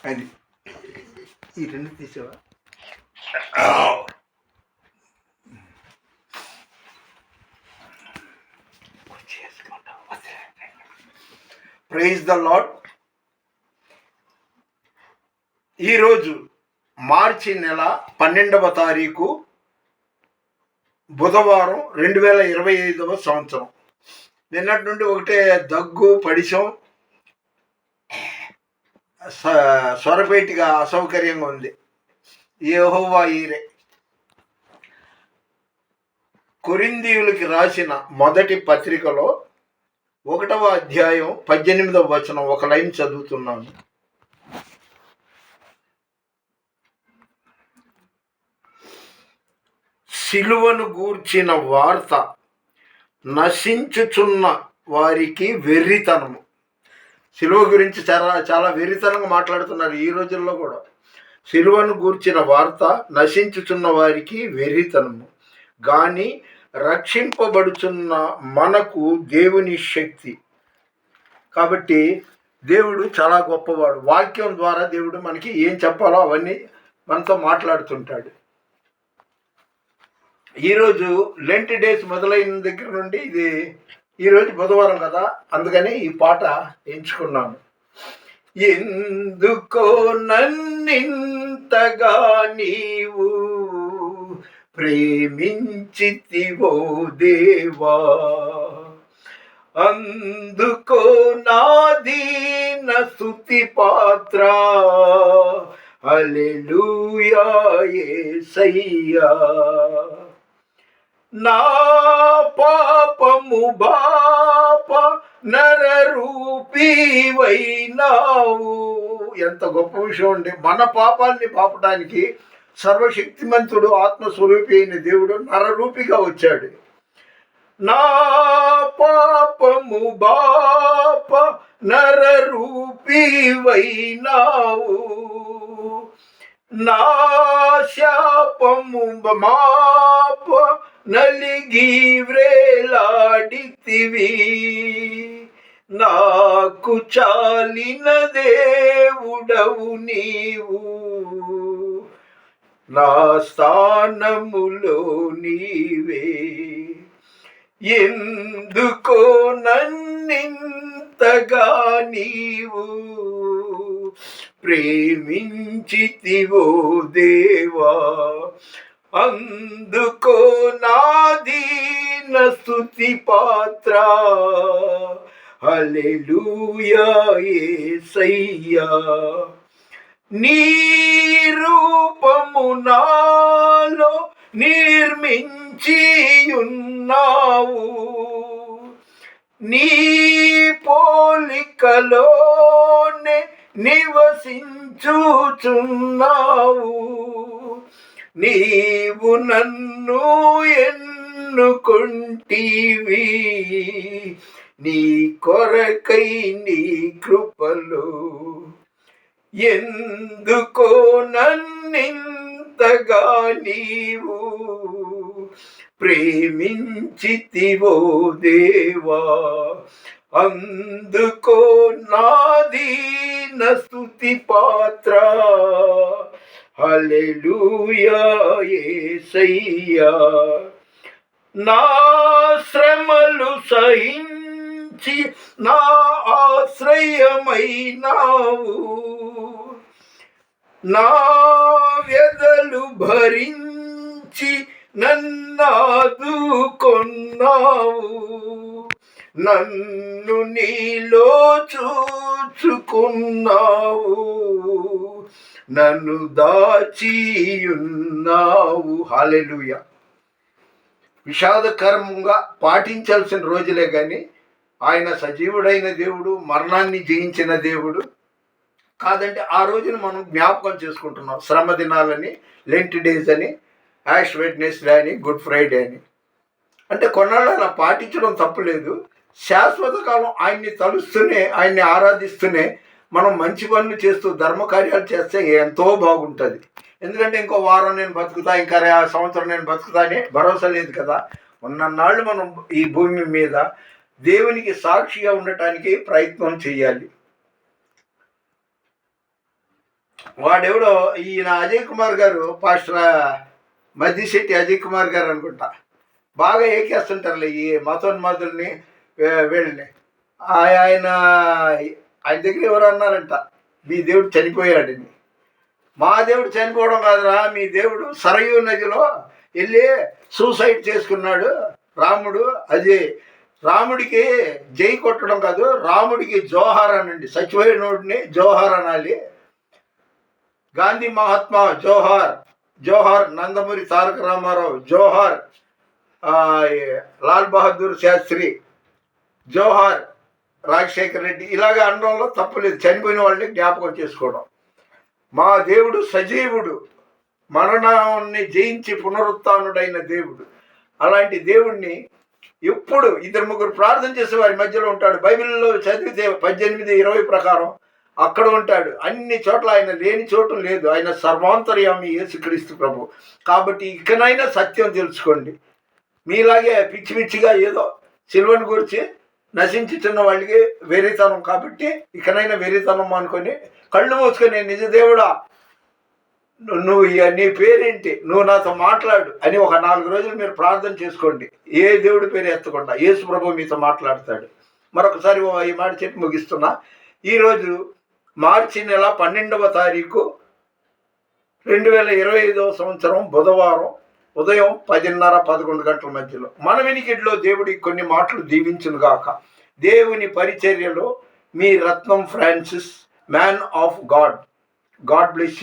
అది ఈ రెండు తీసావా? Praise the lord. ఈరోజు మార్చి నెల 12వ తారీఖు బుధవారం 2025వ సంవత్సరం. నిన్నటి నుండి ఒకటే దగ్గు పడిశం, స్వరపేటిగా అసౌకర్యంగా ఉంది. యెహోవా ఈరే. కొరింథీయులకి రాసిన మొదటి పత్రికలో 1వ అధ్యాయం 18వ వచనం ఒక లైన్ చదువుతున్నాను. సిలువను గూర్చిన వార్త నశించుచున్న వారికి వెర్రితనము. సిలువ గురించి చాలా వెర్రితనంగా మాట్లాడుతున్నారు ఈ రోజుల్లో కూడా. సిలువను గూర్చిన వార్త నశించుచున్న వారికి వెర్రితనము, కానీ రక్షింపబడుచున్న మనకు దేవుని శక్తి. కాబట్టి దేవుడు చాలా గొప్పవాడు. వాక్యం ద్వారా దేవుడు మనకి ఏం చెప్పాలో అవన్నీ మనతో మాట్లాడుతుంటాడు. ఈరోజు లెంట్ డేస్ మొదలైన దగ్గర నుండి ఈరోజు బుధవారం కదా, అందుకని ఈ పాట ఎంచుకున్నాను. ఎందుకో నన్నింతగా నీవు ప్రేమించితివో దేవా, అందుకో నా దీన స్తుతి పాత్ర, హల్లెలూయా యేసయ్యా. నా పాపము బాప నరరూపివైనావు. ఎంత గొప్ప విషయం అండి. మన పాపాలని పాపడానికి సర్వశక్తిమంతుడు ఆత్మస్వరూపి అయిన దేవుడు నరరూపిగా వచ్చాడు. నా పాపము బాప నరరూపివైనావు, నా శాపము మాప నలిగి వ్రేలాడితివి. నాకు చాలిన దేవుడవు నీవు, నా స్థానములో నీవే. ఎందుకో నన్నింతగా నీవు ప్రేమించితివో దేవా, అందుకో నా దీన స్తుతి పాత్ర, హల్లెలూయా యేసయ్యా. నీ రూపము నాలో నిర్మించియున్నావు, నీ పోలికలోనే నివసించుచున్నావు. నీవు నన్ను ఎన్నుకొంటివి, నీ కొరకై నీ కృపలో. ఎందుకో నన్నింతగా నీవు ప్రేమించితివో దేవా, అందుకో నా దీన స్తుతి పాత్ర, హల్లెలూయా యేసయ్యా. నా శ్రమలు సహించి నా ఆశ్రయమైనావు, నా వ్యధలు భరించి నన్నాదుకొన్నావు. నన్ను నీలో చూచుకున్నావు, నన్ను దాచియున్నావు. హల్లెలూయా. విషాదకరంగా పాటించాల్సిన రోజులే కానీ ఆయన సజీవుడైన దేవుడు, మరణాన్ని జయించిన దేవుడు. కాదంటే ఆ రోజున మనం జ్ఞాపకం చేసుకుంటున్నాం. శ్రమ దినాలని, లెంట్ డేస్ అని, యాష్ వెడ్నెస్డే అని, గుడ్ ఫ్రైడే అని. అంటే కొన్నాళ్ళు అలా పాటించడం తప్పులేదు. శాశ్వత కాలం ఆయన్ని తలుస్తూనే, ఆయన్ని ఆరాధిస్తూనే మనం మంచి పనులు చేస్తూ ధర్మకార్యాలు చేస్తే ఎంతో బాగుంటుంది. ఎందుకంటే ఇంకో వారం నేను బతుకుతా, ఇంకా సంవత్సరం నేను బతుకుతా అనే భరోసా లేదు కదా. ఉన్నన్నాళ్ళు మనం ఈ భూమి మీద దేవునికి సాక్షిగా ఉండటానికి ప్రయత్నం చేయాలి. వాడెవడో ఈయన అజయ్ కుమార్ గారు, పాస్టర్ మద్దిశెట్టి అజయ్ కుమార్ గారు అనుకుంటా, బాగా ఏకేస్తుంటారులే ఈ మతోన్మాదుల్ని వీళ్ళని. ఆయన ఆయన దగ్గర ఎవరు అన్నారంట, మీ దేవుడు చనిపోయాడని. మా దేవుడు చనిపోవడం కాదురా, మీ దేవుడు సరయూ నదిలో వెళ్ళి సూసైడ్ చేసుకున్నాడు రాముడు. అది రాముడికి జై కొట్టడం కాదు, రాముడికి జోహార్ అనండి. చచ్చిపోయినోడిని జోహార్ అనాలి. గాంధీ మహాత్మా జోహార్, జోహార్ నందమూరి తారక రామారావు జోహార్, లాల్ బహదూర్ శాస్త్రి జోహార్, రాజశేఖర్ రెడ్డి, ఇలాగ అనడంలో తప్పులేదు. చనిపోయిన వాళ్ళని జ్ఞాపకం చేసుకోవడం. మా దేవుడు సజీవుడు, మరణాన్ని జయించి పునరుత్థానుడైన దేవుడు. అలాంటి దేవుణ్ణి ఎప్పుడు ఇద్దరు ముగ్గురు ప్రార్థన చేసే వారి మధ్యలో ఉంటాడు. బైబిల్లో చదివితే 18:20 ప్రకారం అక్కడ ఉంటాడు. అన్ని చోట్ల ఆయన లేని చోటు లేదు. ఆయన సర్వాంతర్యామి యేసుక్రీస్తు ప్రభు. కాబట్టి ఇకనైనా సత్యం తెలుసుకోండి. మీలాగే పిచ్చి పిచ్చిగా ఏదో సిల్వను గురించి నశించుతున్న వాళ్ళకి వెర్రితనం. కాబట్టి ఇకనైనా వెర్రితనం అనుకొని కళ్ళు మూసుకొని, నిజ దేవుడా నువ్వు నీ పేరేంటి, నువ్వు నాతో మాట్లాడు అని ఒక 4 రోజులు మీరు ప్రార్థన చేసుకోండి. ఏ దేవుడి పేరు ఎత్తకుండా యేసు ప్రభు మీతో మాట్లాడతాడు. మరొకసారి ఈ మాట చెప్పి ముగిస్తున్నా. ఈరోజు మార్చి నెల 12వ తారీఖు 2025వ సంవత్సరం బుధవారం ఉదయం 10:30-11 గంటల మధ్యలో మన వినికిడిలో దేవుడి కొన్ని మాటలు దీవించును గాక. దేవుని పరిచర్యలో మీ Ratnam Francis, man of God. God bless you.